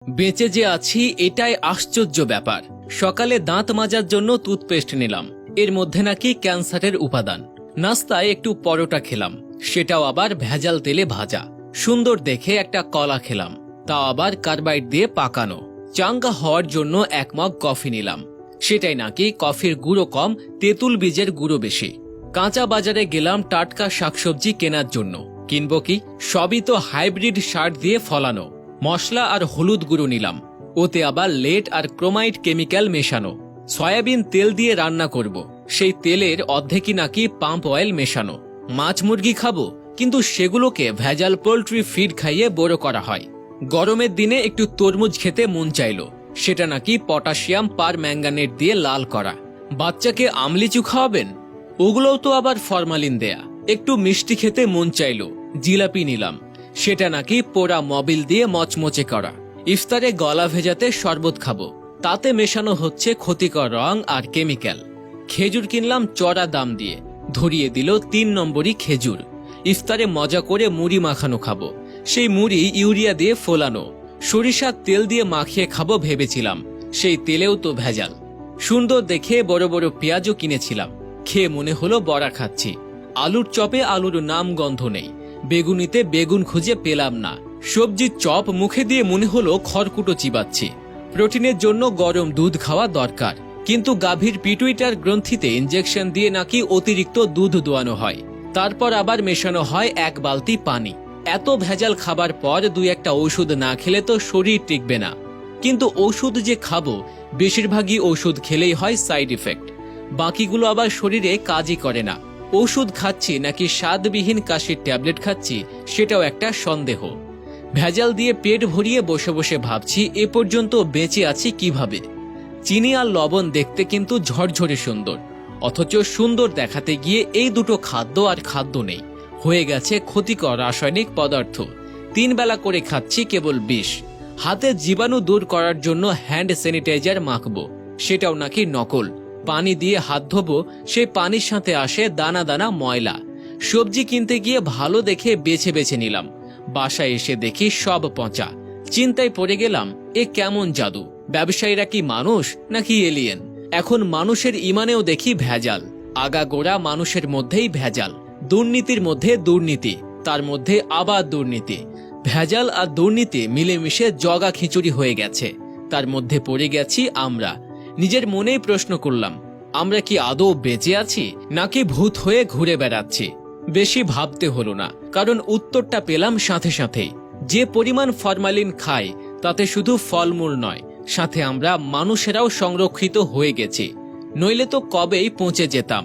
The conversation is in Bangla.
বেঁচে যে আছি এটাই আশ্চর্য ব্যাপার। সকালে দাঁত মাজার জন্য টুথপেস্ট নিলাম, এর মধ্যে নাকি ক্যান্সারের উপাদান। নাস্তায় একটু পরোটা খেলাম, সেটাও আবার ভেজাল তেলে ভাজা। সুন্দর দেখে একটা কলা খেলাম, তাও আবার কার্বাইড দিয়ে পাকানো। চাঙ্গা হওয়ার জন্য 1 মগ কফি নিলাম, সেটাই নাকি কফির গুঁড়ো কম, তেঁতুল বীজের গুঁড়ো বেশি। কাঁচা বাজারে গেলাম টাটকা শাকসবজি কেনার জন্য, কিনবো কি? সবই তো হাইব্রিড সার দিয়ে ফলানো। মশলা আর হলুদ গুঁড়ো নিলাম, ওতে আবার লেড আর ক্রোমাইড কেমিক্যাল মেশানো। সয়াবিন তেল দিয়ে রান্না করব, সেই তেলের অর্ধেকই নাকি পাম্প অয়েল মেশানো। মাছ মুরগি খাবো, কিন্তু সেগুলোকে ভেজাল পোল্ট্রি ফিড খাইয়ে বড় করা হয়। গরমের দিনে একটু তরমুজ খেতে মন চাইলো, সেটা নাকি পটাশিয়াম পার ম্যাঙ্গানেট দিয়ে লাল করা। বাচ্চাকে আমলিচু খাওয়াবেন, ওগুলোও তো আবার ফরমালিন দেয়া। একটু মিষ্টি খেতে মন চাইলো, জিলাপি নিলাম, সেটা নাকি পোড়া মবিল দিয়ে মচমচে করা। ইফতারে গলা ভেজাতে শরবত খাবো, তাতে মেশানো হচ্ছে ক্ষতিকর রং আর কেমিক্যাল। খেজুর কিনলাম চড়া দাম দিয়ে, ধরিয়ে দিল 3 নম্বরই খেজুর। ইফতারে মজা করে মুড়ি মাখানো খাবো, সেই মুড়ি ইউরিয়া দিয়ে ফোলানো। সরিষার তেল দিয়ে মাখিয়ে খাবো ভেবেছিলাম, সেই তেলেও তো ভেজাল। সুন্দর দেখে বড় বড় পেঁয়াজও কিনেছিলাম, খেয়ে মনে হলো বড়া খাচ্ছি। আলুর চপে আলুর নাম গন্ধ নেই, বেগুনিতে বেগুন খুঁজে পেলাম না। সবজির চপ মুখে দিয়ে মনে হলো খড়কুটো চিবাচ্ছি। প্রোটিনের জন্য গরম দুধ খাওয়া দরকার, কিন্তু গাভীর পিটুইটার গ্রন্থিতে ইনজেকশন দিয়ে নাকি অতিরিক্ত দুধ দোয়ানো হয়, তারপর আবার মেশানো হয় 1 বালতি পানি। এত ভেজাল খাবার পর 2-1টা ওষুধ না খেলে তো শরীর টিকবে না। কিন্তু ওষুধ যে খাবো, বেশিরভাগই ওষুধ খেলেই হয় সাইড ইফেক্ট, বাকিগুলো আবার শরীরে কাজই করে না। ওষুধ খাচ্ছি নাকি স্বাদবিহীন কাশির ট্যাবলেট খাচ্ছি, সেটাও একটা সন্দেহ। ভেজাল দিয়ে পেট ভরিয়ে বসে বসে ভাবছি এ পর্যন্ত বেঁচে আছি কিভাবে। চিনি আর লবণ দেখতে কিন্তু ঝরঝরে সুন্দর, অথচ সুন্দর দেখাতে গিয়ে এই দুটো খাদ্য আর খাদ্য নেই, হয়ে গেছে ক্ষতিকর রাসায়নিক পদার্থ। 3 বেলা করে খাচ্ছি কেবল বিষ। হাতের জীবাণু দূর করার জন্য হ্যান্ড স্যানিটাইজার মাখবো, সেটাও নাকি নকল। পানি দিয়ে হাত ধোবো, সেই পানির সাথে আসে দানা দানা ময়লা। সবজি কিনতে গিয়ে ভালো দেখে বেছে বেছে নিলাম, বাসায় এসে দেখি সব পচা। চিন্তায় পড়ে গেলাম, এ কেমন জাদু? ব্যবসায়ীরা কি মানুষ নাকি এলিয়েন? এখন মানুষের ইমানেও দেখি ভেজাল, আগাগোড়া মানুষের মধ্যেই ভেজাল। দুর্নীতির মধ্যে দুর্নীতি, তার মধ্যে আবার দুর্নীতি। ভেজাল আর দুর্নীতি মিলেমিশে জগা খিচুড়ি হয়ে গেছে, তার মধ্যে পড়ে গেছি আমরা। নিজের মনেই প্রশ্ন করলাম, আমরা কি আদৌ বেঁচে আছি নাকি ভূত হয়ে ঘুরে বেড়াচ্ছি? বেশি ভাবতে হলো না, কারণ উত্তরটা পেলাম সাথে সাথেই। যে পরিমাণ ফরমালিন খাই, তাতে শুধু ফলমূল নয়, সাথে আমরা মানুষেরাও সংরক্ষিত হয়ে গেছি, নইলে তো কবেই পচে যেতাম।